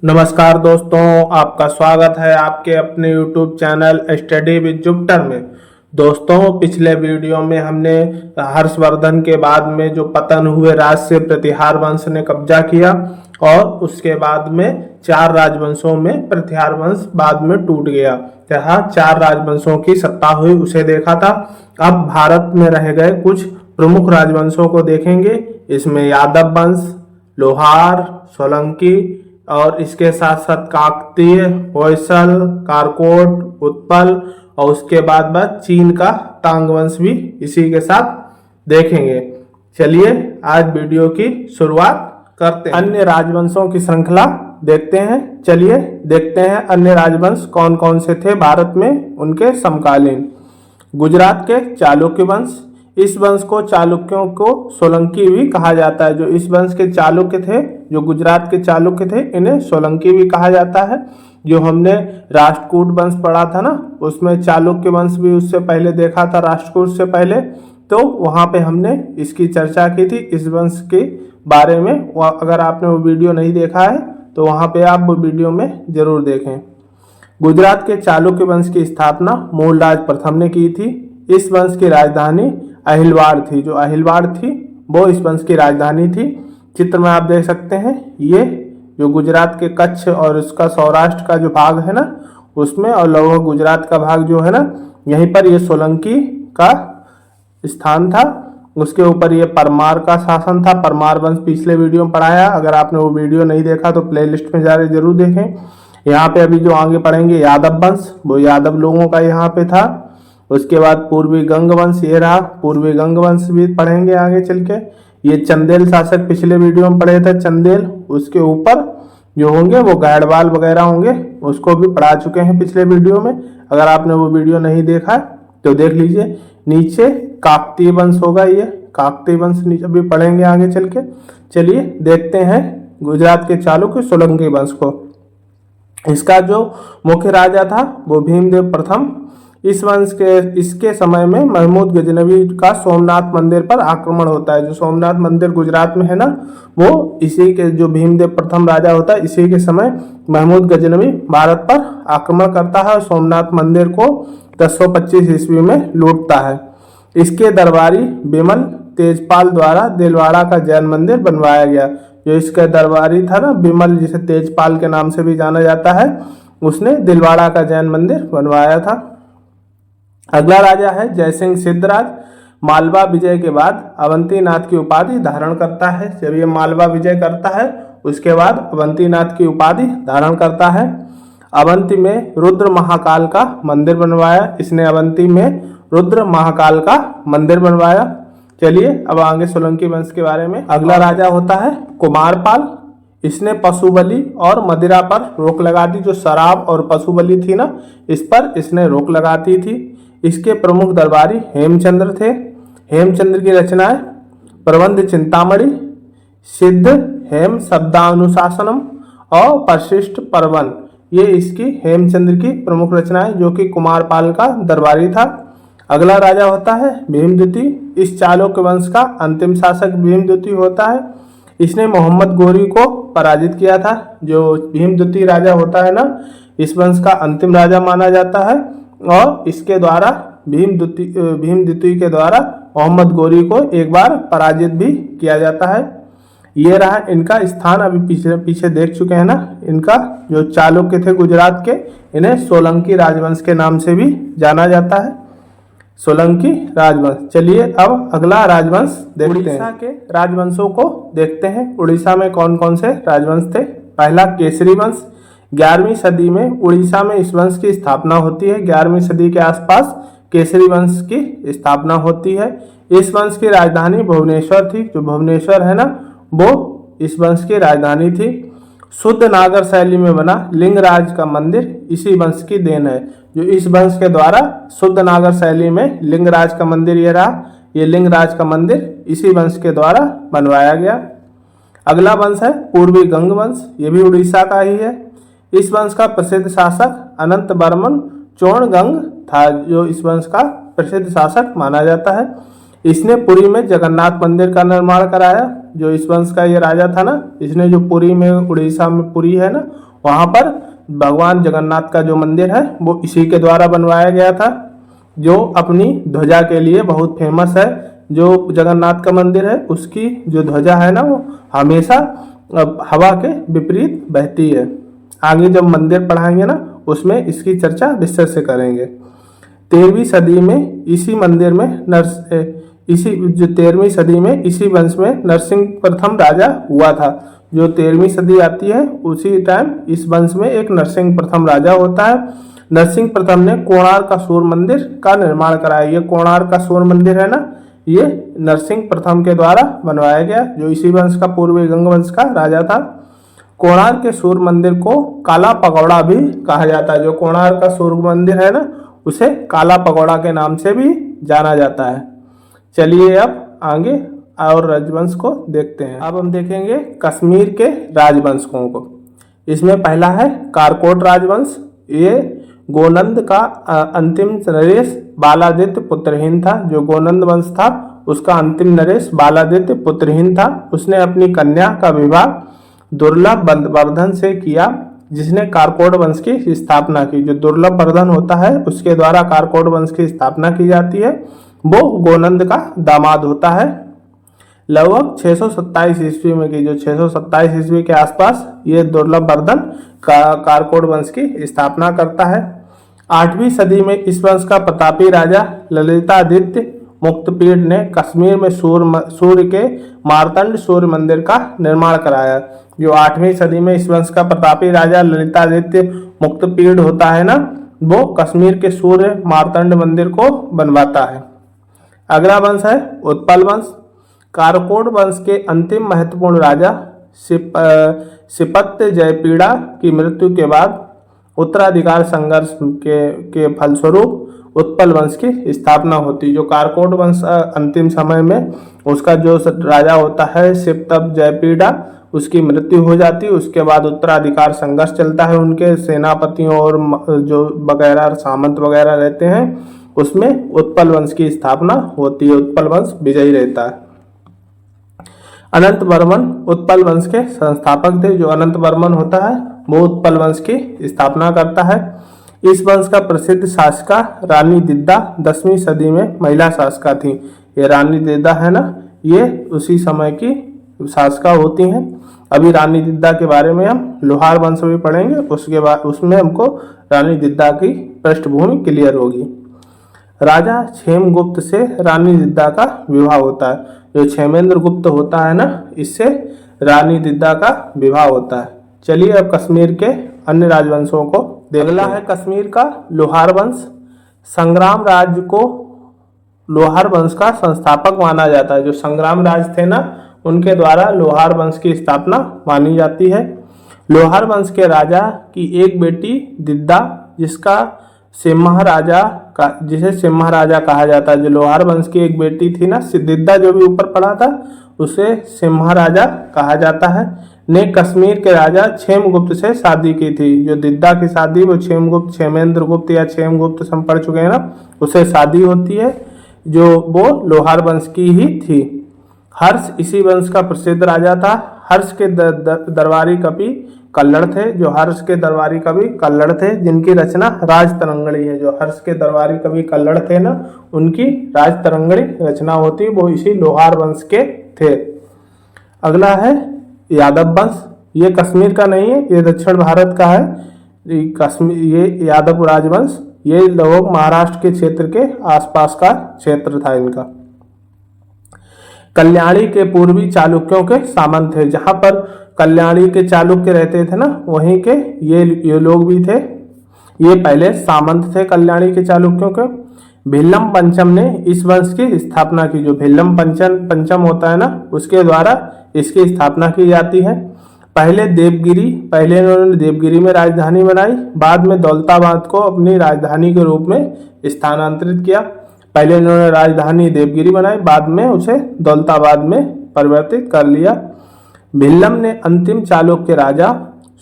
नमस्कार दोस्तों, आपका स्वागत है आपके अपने YouTube channel study with Jupiter में। दोस्तों, पिछले वीडियो में हमने हर्षवर्धन के बाद में जो पतन हुए राज से प्रतिहार वंश ने कब्जा किया और उसके बाद में 4 राजवंशों में प्रतिहार वंश बाद में टूट गया। यहाँ 4 राजवंशों की सत्ता हुई उसे देखा था। अब भारत में रह गए कुछ प्रमुख राजवंशों को देखेंगे। इसमें यादव वंश, लोहार, सोलंकी और इसके साथ साथ काकतीय, होयसल, कारकोट, उत्पल और उसके बाद चीन का तांग वंश भी इसी के साथ देखेंगे। चलिए आज वीडियो की शुरुआत करते हैं। अन्य राजवंशों की श्रृंखला देखते हैं। चलिए देखते हैं अन्य राजवंश कौन कौन से थे भारत में उनके समकालीन। गुजरात के चालुक्य वंश, इस वंश को चालुक्यों को सोलंकी भी कहा जाता है। जो इस वंश के चालुक्य थे, जो गुजरात के चालुक्य थे, इन्हें सोलंकी भी कहा जाता है। जो हमने राष्ट्रकूट वंश पढ़ा था ना, उसमें चालुक्य वंश भी उससे पहले देखा था, राष्ट्रकूट से पहले। तो वहां पे हमने इसकी चर्चा की थी, इस वंश के बारे में। अगर आपने वो वीडियो नहीं देखा है तो वहां पे आप वो वीडियो में जरूर देखें। गुजरात के चालुक्य वंश की स्थापना मूलराज प्रथम ने की थी। इस वंश की राजधानी अहिलवाड़ थी। जो अहिलवाड़ थी वो इस वंश की राजधानी थी। चित्र में आप देख सकते हैं, ये जो गुजरात के कच्छ और उसका सौराष्ट्र का जो भाग है ना, उसमें और लगभग गुजरात का भाग जो है ना, यहीं पर ये सोलंकी का स्थान था। उसके ऊपर ये परमार का शासन था। परमार वंश पिछले वीडियो में पढ़ाया। अगर आपने वो वीडियो नहीं देखा तो प्लेलिस्ट में जाकर जरूर देखें। यहाँ पे अभी जो आगे पढ़ेंगे यादव वंश, वो यादव लोगों का यहाँ पे था। उसके बाद पूर्वी गंग वंश, ये रहा पूर्वी गंग वंश भी पढ़ेंगे आगे चल के। ये चंदेल शासक पिछले वीडियो में पढ़े थे, चंदेल। उसके ऊपर जो होंगे वो गैड़वाल वगैरह होंगे, उसको भी पढ़ा चुके हैं पिछले वीडियो में। अगर आपने वो वीडियो नहीं देखा तो देख लीजिए। नीचे काकतीय वंश होगा, ये काकतीय वंश नीचे भी पढ़ेंगे आगे चल के। चलिए देखते हैं गुजरात के चालुक्य सोलंकी वंश को। इसका जो मुख्य राजा था वो भीमदेव प्रथम। इस वंश के इसके समय में महमूद गजनवी का सोमनाथ मंदिर पर आक्रमण होता है। जो सोमनाथ मंदिर गुजरात में है ना, वो इसी के जो भीमदेव प्रथम राजा होता है, इसी के समय महमूद गजनवी भारत पर आक्रमण करता है और सोमनाथ मंदिर को 1025 ईस्वी में लूटता है। इसके दरबारी बिमल तेजपाल द्वारा दिलवाड़ा का जैन मंदिर बनवाया गया। जो इसका दरबारी था ना बिमल, जिसे तेजपाल के नाम से भी जाना जाता है, उसने दिलवाड़ा का जैन मंदिर बनवाया था। अगला राजा है जयसिंह सिद्धराज। मालवा विजय के बाद अवंतीनाथ की उपाधि धारण करता है। जब ये मालवा विजय करता है उसके बाद अवंतीनाथ की उपाधि धारण करता है। अवंती में रुद्र महाकाल का मंदिर बनवाया इसने। अवंती में रुद्र महाकाल का मंदिर बनवाया। चलिए अब आगे सोलंकी वंश के बारे में। अगला राजा होता है कुमारपाल। इसने पशु बलि और मदिरा पर रोक लगा दी। जो शराब और पशु बलि थी ना, इस पर इसने रोक लगा दी थी। इसके प्रमुख दरबारी हेमचंद्र थे। हेमचंद्र की रचनाएं प्रबंध चिंतामणि, सिद्ध हेम शब्दानुशासनम और परिशिष्ट परवन, ये इसकी हेमचंद्र की प्रमुख रचनाएं, जो कि कुमारपाल का दरबारी था। अगला राजा होता है भीमद्वितीय। इस चालुक्य वंश का अंतिम शासक भीमद्वितीय होता है। इसने मोहम्मद गोरी को पराजित किया था। जो भीमद्वितीय राजा होता है ना, इस वंश का अंतिम राजा माना जाता है और इसके द्वारा भीमद्वितीय के द्वारा मोहम्मद गोरी को एक बार पराजित भी किया जाता है। ये रहा इनका स्थान। अभी पीछे देख चुके हैं ना। इनका जो चालुक्य थे गुजरात के, इन्हें सोलंकी राजवंश के नाम से भी जाना जाता है, सोलंकी राजवंश। चलिए अब अगला राजवंश देखते हैं। उड़ीसा के राजवंशों को देखते हैं। उड़ीसा में कौन कौन से राजवंश थे। पहला केसरी वंश। 11वीं सदी में उड़ीसा में इस वंश की स्थापना होती है। 11वीं सदी के आसपास केसरी वंश की स्थापना होती है। इस वंश की राजधानी भुवनेश्वर थी। जो भुवनेश्वर है ना, वो इस वंश की राजधानी थी। शुद्ध नागर शैली में बना लिंगराज का मंदिर इसी वंश की देन है। जो इस वंश के द्वारा शुद्ध नागर शैली में लिंगराज का मंदिर, ये रहा, ये लिंगराज का मंदिर इसी वंश के द्वारा बनवाया गया। अगला वंश है पूर्वी गंग वंश। ये भी उड़ीसा का ही है। इस वंश का प्रसिद्ध शासक अनंत बर्मन चोणगंग था। जो इस वंश का प्रसिद्ध शासक माना जाता है। इसने पुरी में जगन्नाथ मंदिर का निर्माण कराया। जो इस वंश का ये राजा था ना, इसने जो पुरी में, उड़ीसा में पुरी है ना, वहाँ पर भगवान जगन्नाथ का जो मंदिर है वो इसी के द्वारा बनवाया गया था, जो अपनी ध्वजा के लिए बहुत फेमस है। जो जगन्नाथ का मंदिर है उसकी जो ध्वजा है ना वो हमेशा हवा के विपरीत बहती है। आगे जब मंदिर पढ़ाएंगे ना उसमें इसकी चर्चा विस्तार से करेंगे। 13वीं सदी में इसी मंदिर में इसी जो 13वीं सदी में इसी वंश में नरसिंह प्रथम राजा हुआ था। जो 13वीं सदी आती है उसी टाइम इस वंश में एक नरसिंह प्रथम राजा होता है। नरसिंह प्रथम ने कोणार्क का सूर्य मंदिर का निर्माण कराया। ये कोणार्क का सूर्य मंदिर है ना, ये नरसिंह प्रथम के द्वारा बनवाया गया, जो इसी वंश का पूर्वी गंग वंश का राजा था। कोणार्क के सूर्य मंदिर को काला पगोड़ा भी कहा जाता है। जो कोणार्क का सूर्य मंदिर है ना उसे काला पगोड़ा के नाम से भी जाना जाता है। चलिए अब आगे और राजवंश को देखते हैं। अब हम देखेंगे कश्मीर के राजवंशों को। इसमें पहला है कारकोट राजवंश। ये गोनंद का अंतिम नरेश बालादित्य पुत्रहीन था। जो गोनंद वंश था उसका अंतिम नरेश बालादित्य पुत्रहीन था। उसने अपनी कन्या का विवाह दुर्लभ वर्धन से किया, जिसने कारकोट वंश की स्थापना की। जो दुर्लभ वर्धन होता है उसके द्वारा कारकोट वंश की स्थापना की जाती है, वो गोनंद का दामाद होता है। लगभग 627 ईस्वी में की, जो 627 ईस्वी के आसपास ये दुर्लभ वर्धन कारकोट वंश की स्थापना करता है। 8वीं सदी में इस वंश का प्रतापी राजा ललितादित्य मुक्तपीड़ ने कश्मीर में सूर्य के मार्तंड सूर्य मंदिर का निर्माण कराया। जो 8वीं सदी में इस वंश का प्रतापी राजा ललितादित्य मुक्तपीड़ होता है ना, वो कश्मीर के सूर्य मार्तंड मंदिर को बनवाता है। अगला वंश है उत्पल वंश। कारकोट वंश के अंतिम महत्वपूर्ण राजा सिपत्य जयपीड़ा की मृत्यु के बाद उत्तराधिकार संघर्ष के फलस्वरूप उत्पल वंश की स्थापना होती। जो कारकोट वंश अंतिम समय में उसका जो राजा होता है सिपतप जयपीड़ा, उसकी मृत्यु हो जाती। उसके बाद उत्तराधिकार संघर्ष चलता है। उनके सेनापतियों और जो वगैरह सामंत वगैरह रहते हैं उसमें उत्पल वंश की स्थापना होती है। उत्पल वंश विजयी रहता है। अनंत वर्मन उत्पल वंश के संस्थापक थे। जो अनंत वर्मन होता है वो उत्पल वंश की स्थापना करता है। इस वंश का प्रसिद्ध शासका रानी दिद्दा 10वीं सदी में महिला शासका थी। ये रानी दिद्दा है ना, ये उसी समय की शासका होती हैं। अभी रानी दिद्दा के बारे में हम लोहार वंश भी पढ़ेंगे, उसके बाद उसमें हमको रानी दिद्दा की पृष्ठभूमि क्लियर होगी। राजा क्षेमगुप्त से रानी दिद्दा का विवाह होता है। जो क्षेमेंद्र गुप्त होता है ना, इससे रानी दिद्दा का विवाह होता है। चलिए अब कश्मीर के अन्य राजवंशों को अगला है कश्मीर का लोहार वंश। संग्राम राज्य को लोहार वंश का संस्थापक माना जाता है। जो संग्राम राज थे ना उनके द्वारा लोहार वंश की स्थापना मानी जाती है। लोहार वंश के राजा की एक बेटी दिद्दा, जिसे सिम्हा राजा कहा जाता है। जो लोहार वंश की एक बेटी थी ना दिद्दा, जो भी ऊपर पढ़ा था, उसे सिम्हा राजा कहा जाता है, ने कश्मीर के राजा क्षेमगुप्त से शादी की थी। जो दिद्दा की शादी वो क्षेमगुप्त, क्षेमेंद्र गुप्त या क्षेमगुप्त से हम पढ़ चुके हैं ना, उससे शादी होती है, जो वो लोहार वंश की ही थी। हर्ष इसी वंश का प्रसिद्ध राजा था। हर्ष के दरबारी कवि कल्लड़ थे। जो हर्ष के दरबारी कवि कल्लड़ थे, जिनकी रचना राजतरंगिणी है। जो हर्ष के दरबारी कवि कल्लड़ थे ना, उनकी राजतरंगिणी रचना होती, वो इसी लोहार वंश के थे। अगला है यादव वंश। ये कश्मीर का नहीं है, ये दक्षिण भारत का है। ये यादव राजवंश, ये लगभग महाराष्ट्र के क्षेत्र के आसपास का क्षेत्र था इनका। कल्याणी के पूर्वी चालुक्यों के सामंत थे। जहां पर कल्याणी के चालुक्य रहते थे ना, वहीं के ये लोग भी थे। ये पहले सामंत थे कल्याणी के चालुक्यों के। भिल्लम पंचम ने इस वंश की स्थापना की। जो भिल्लम पंचम होता है ना, उसके द्वारा इसकी स्थापना की जाती है। पहले इन्होंने देवगिरी में राजधानी बनाई, बाद में दौलताबाद को अपनी राजधानी के रूप में स्थानांतरित किया। पहले इन्होंने राजधानी देवगिरी बनाई, बाद में उसे दौलताबाद में परिवर्तित कर लिया। भिल्लम ने अंतिम चालुक्य राजा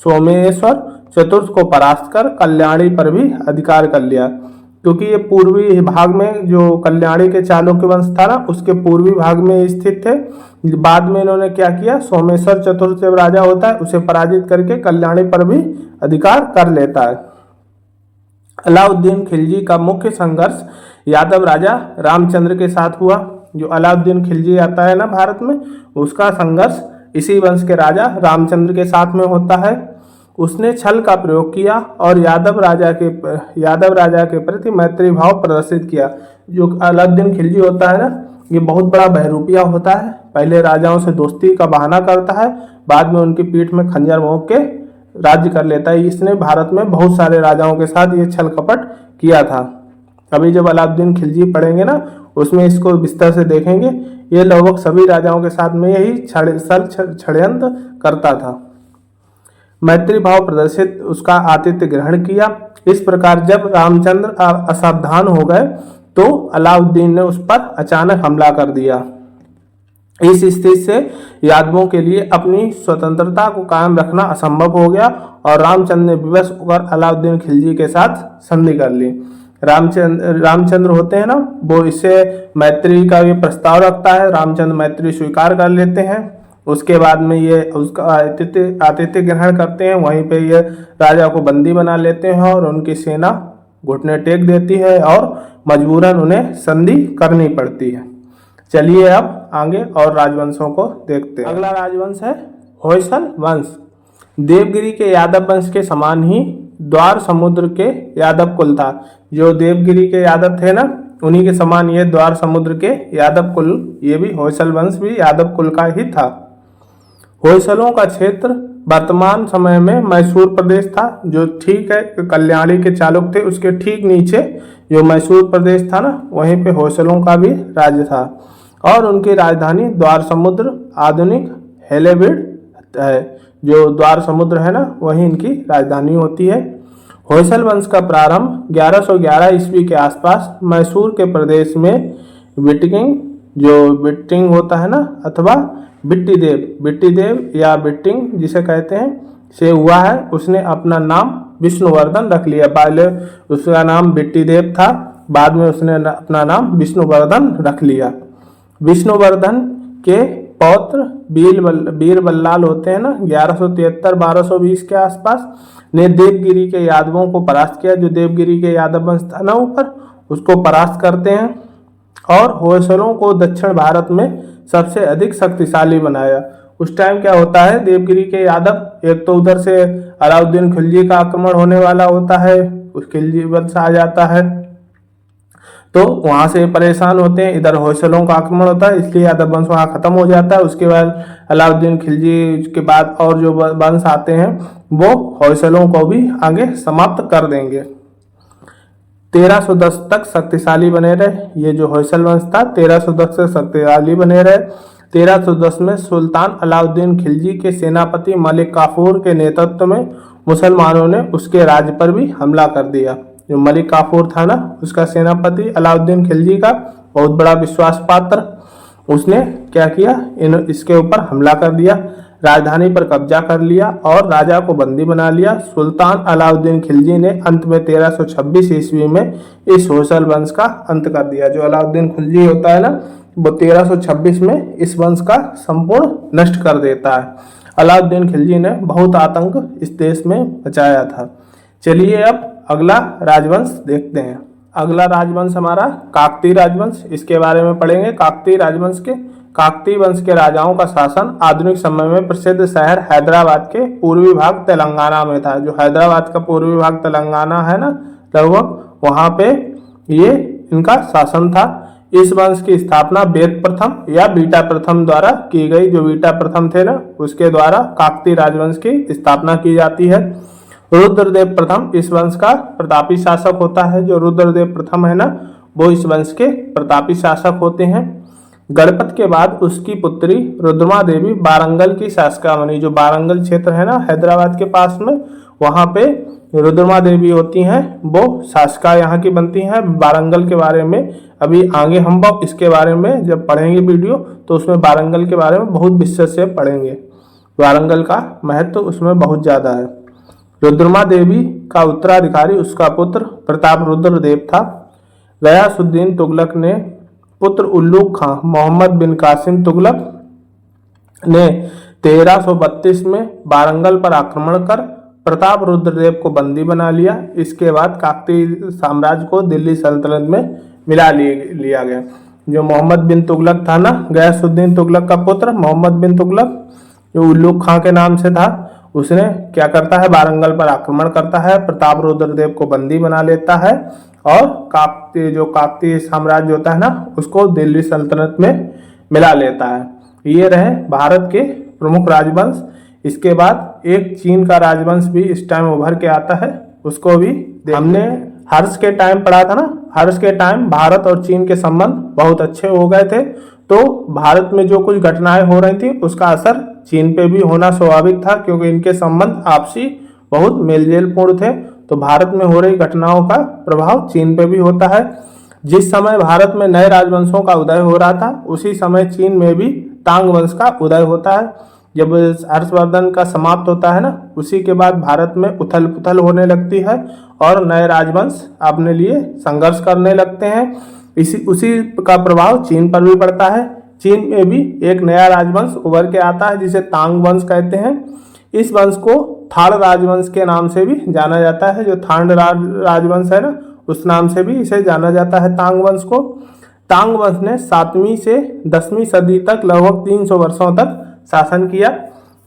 सोमेश्वर चतुर्थ को परास्त कर कल्याणी पर भी अधिकार कर लिया। क्योंकि ये पूर्वी भाग में जो कल्याणी के चालुक्य वंश था ना, उसके पूर्वी भाग में स्थित थे। बाद में इन्होंने क्या किया, सोमेश्वर चतुर्थ जब राजा होता है उसे पराजित करके कल्याणी पर भी अधिकार कर लेता है। अलाउद्दीन खिलजी का मुख्य संघर्ष यादव राजा रामचंद्र के साथ हुआ। जो अलाउद्दीन खिलजी आता है ना भारत में, उसका संघर्ष इसी वंश के राजा रामचंद्र के साथ में होता है। उसने छल का प्रयोग किया और यादव राजा के प्रति मैत्री भाव प्रदर्शित किया। जो अलाउद्दीन खिलजी होता है ना, ये बहुत बड़ा बहरूपिया होता है। पहले राजाओं से दोस्ती का बहाना करता है, बाद में उनकी पीठ में खंजर भोंक के राज्य कर लेता है। इसने भारत में बहुत सारे राजाओं के साथ ये छल कपट किया था। अभी जब अलाउद्दीन खिलजी पढ़ेंगे ना, उसमें इसको विस्तार से देखेंगे। ये लगभग सभी राजाओं के साथ में यही षड्यंत्र करता था। मैत्री भाव प्रदर्शित उसका आतिथ्य ग्रहण किया। इस प्रकार जब रामचंद्र असावधान हो गए तो अलाउद्दीन ने उस पर अचानक हमला कर दिया। इस स्थिति से यादवों के लिए अपनी स्वतंत्रता को कायम रखना असंभव हो गया और रामचंद्र ने विवश होकर अलाउद्दीन खिलजी के साथ संधि कर ली। रामचंद्र होते हैं ना, वो इससे मैत्री का ये प्रस्ताव रखता है। रामचंद्र मैत्री स्वीकार कर लेते हैं। उसके बाद में ये उसका आतिथ्य ग्रहण करते हैं। वहीं पे ये राजा को बंदी बना लेते हैं और उनकी सेना घुटने टेक देती है और मजबूरन उन्हें संधि करनी पड़ती है। चलिए अब आगे और राजवंशों को देखते हैं। अगला राजवंश है होयसल वंश। देवगिरी के यादव वंश के समान ही द्वार समुद्र के यादव कुल था। जो देवगिरी के यादव थे ना, उन्हीं के समान ये द्वार समुद्र के यादव कुल, ये भी होयसल वंश भी यादव कुल का ही था। होयसलों का क्षेत्र वर्तमान समय में मैसूर प्रदेश था। जो ठीक है, कल्याणी के चालुक्य थे उसके ठीक नीचे जो मैसूर प्रदेश था ना, वहीं पे होयसलों का भी राज्य था और उनकी राजधानी द्वार समुद्र आधुनिक हेलेबिड है। जो द्वार समुद्र है ना, वही इनकी राजधानी होती है। होयसल वंश का प्रारंभ 1111 ईस्वी के आसपास मैसूर के प्रदेश में बिट्टिंग होता है ना, अथवा बिट्टीदेव या बिट्टिंग जिसे कहते हैं, से हुआ है। उसने अपना नाम विष्णुवर्धन रख लिया। पहले उसका नाम बिट्टीदेव था, बाद में उसने अपना नाम विष्णुवर्धन रख लिया। विष्णुवर्धन के पौत्र बीर बल्लाल होते हैं ना, 1173-1220 के आसपास, ने देवगिरी के यादवों को परास्त किया। जो देवगिरी के यादव वंश था ना ऊपर, उसको परास्त करते हैं और होयसलों को दक्षिण भारत में सबसे अधिक शक्तिशाली बनाया। उस टाइम क्या होता है, देवगिरी के यादव, एक तो उधर से अलाउद्दीन खिलजी का आक्रमण होने वाला होता है, उस खिलजी वंश आ जाता है तो वहां से परेशान होते हैं। इधर होयसलों का आक्रमण होता है, इसलिए यादव वंश वहां खत्म हो जाता है। उसके बाद अलाउद्दीन खिलजी के बाद और जो वंश आते हैं वो होयसलों को भी आगे समाप्त कर देंगे। 1310 तक शक्तिशाली बने रहे। ये जो होयसल वंश था 1310 से शक्तिशाली बने रहे। 1310 में सुल्तान अलाउद्दीन खिलजी के सेनापति मलिक काफूर के नेतृत्व में मुसलमानों ने उसके राज्य पर भी हमला कर दिया। जो मलिक काफूर था ना, उसका सेनापति अलाउद्दीन खिलजी का बहुत बड़ा विश्वास पात्र, उसने क्या किया, इसके ऊपर हमला कर दिया, राजधानी पर कब्जा कर लिया और राजा को बंदी बना लिया। सुल्तान अलाउद्दीन खिलजी ने अंत में 1326 ईस्वी में इस होयसल वंश का अंत कर दिया। जो अलाउद्दीन खिलजी होता है ना, वो 1326 में इस वंश का संपूर्ण नष्ट कर देता है। अलाउद्दीन खिलजी ने बहुत आतंक इस देश में मचाया था। चलिए अब अगला राजवंश देखते हैं। अगला राजवंश हमारा काकतीय राजवंश, इसके बारे में पढ़ेंगे। काकतीय वंश के राजाओं का शासन आधुनिक समय में प्रसिद्ध शहर हैदराबाद के पूर्वी भाग तेलंगाना में था। जो हैदराबाद का पूर्वी भाग तेलंगाना है ना, लगभग वहां पे ये इनका शासन था। इस वंश की स्थापना वेद प्रथम या बीटा प्रथम द्वारा की गई। जो बीटा प्रथम थे ना, उसके द्वारा काकतीय राजवंश की स्थापना की जाती है। रुद्रदेव प्रथम इस वंश का प्रतापी शासक होता है। जो रुद्रदेव प्रथम है ना, वो इस वंश के प्रतापी शासक होते हैं। गणपत के बाद उसकी पुत्री रुद्रमा देवी बारंगल की शासका बनी। जो बारंगल क्षेत्र है ना हैदराबाद के पास में, वहां पे रुद्रमा देवी होती हैं, वो शासका यहाँ की बनती हैं। बारंगल के बारे में अभी आगे हम इसके बारे में जब पढ़ेंगे वीडियो, तो उसमें बारंगल के बारे में बहुत विशेष से पढ़ेंगे। वारंगल का महत्व उसमें बहुत ज़्यादा है। रुद्रमा देवी का उत्तराधिकारी उसका पुत्र प्रताप रुद्र देव था। गयासुद्दीन तुगलक ने पुत्र उल्लूक खां मोहम्मद बिन कासिम तुगलक ने 1332 में वारंगल पर आक्रमण कर प्रताप रुद्रदेव को बंदी बना लिया। इसके बाद काकतीय साम्राज्य को दिल्ली सल्तनत में मिला लिया गया। जो मोहम्मद बिन तुगलक था ना, गयासुद्दीन तुगलक का पुत्र मोहम्मद बिन तुगलक, जो उल्लूक खां के नाम से था, उसने क्या करता है, वारंगल पर आक्रमण करता है, प्रताप रुद्रदेव को बंदी बना लेता है और काकतीय साम्राज्य होता है ना, उसको दिल्ली सल्तनत में मिला लेता है। ये रहे भारत के प्रमुख राजवंश। इसके बाद एक चीन का राजवंश भी इस टाइम उभर के आता है, उसको भी हमने हर्ष के टाइम पढ़ा था ना। हर्ष के टाइम भारत और चीन के संबंध बहुत अच्छे हो गए थे, तो भारत में जो कुछ घटनाएं हो रही थी उसका असर चीन पे भी होना स्वाभाविक था, क्योंकि इनके संबंध आपसी बहुत मेलजोल पूर्ण थे। तो भारत में हो रही घटनाओं का प्रभाव चीन पे भी होता है। जिस समय भारत में नए राजवंशों का उदय हो रहा था, उसी समय चीन में भी तांग वंश का उदय होता है। जब हर्षवर्धन का समाप्त होता है ना, उसी के बाद भारत में उथल पुथल होने लगती है और नए राजवंश अपने लिए संघर्ष करने लगते हैं। उसी का प्रभाव चीन पर भी पड़ता है। चीन में भी एक नया राजवंश उभर के आता है जिसे तांग वंश कहते हैं। इस वंश को थाड़ राजवंश के नाम से भी जाना जाता है। जो थाड़ राजवंश है ना, उस नाम से भी इसे जाना जाता है तांग वंश को। तांग वंश ने 7वीं से 10वीं सदी तक लगभग 300 वर्षों तक शासन किया।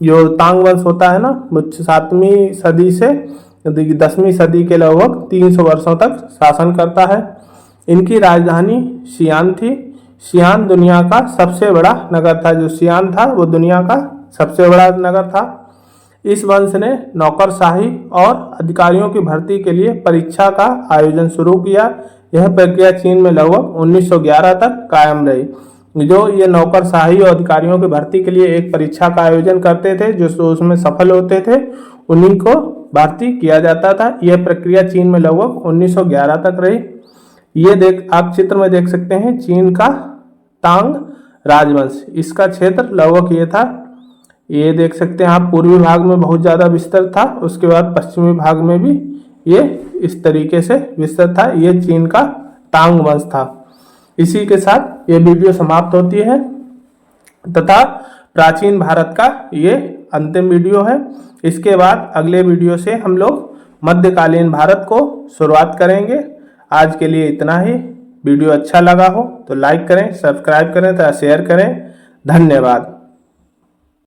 जो तांग वंश होता है ना, 7वीं सदी से 10वीं सदी के लगभग 300 वर्षों तक शासन करता है। इनकी राजधानी शियान थी। शियान दुनिया का सबसे बड़ा नगर था। जो शियान था वो दुनिया का सबसे बड़ा नगर था। इस वंश ने नौकरशाही और अधिकारियों की भर्ती के लिए परीक्षा का आयोजन शुरू किया। यह प्रक्रिया चीन में लगभग 1911 तक कायम रही। जो ये नौकरशाही और अधिकारियों की भर्ती के लिए एक परीक्षा का आयोजन करते थे, जो उसमें सफल होते थे, उन्हीं को भर्ती किया जाता था। यह प्रक्रिया चीन में लगभग 1911 तक रही। ये आप चित्र में देख सकते हैं चीन का तांग राजवंश। इसका क्षेत्र लगभग ये था। ये देख सकते हैं आप, पूर्वी भाग में बहुत ज़्यादा विस्तृत था, उसके बाद पश्चिमी भाग में भी ये इस तरीके से विस्तृत था। ये चीन का तांग वंश था। इसी के साथ ये वीडियो समाप्त होती है तथा प्राचीन भारत का ये अंतिम वीडियो है। इसके बाद अगले वीडियो से हम लोग मध्यकालीन भारत को शुरुआत करेंगे। आज के लिए इतना ही। वीडियो अच्छा लगा हो तो लाइक करें, सब्सक्राइब करें तथा शेयर करें। धन्यवाद।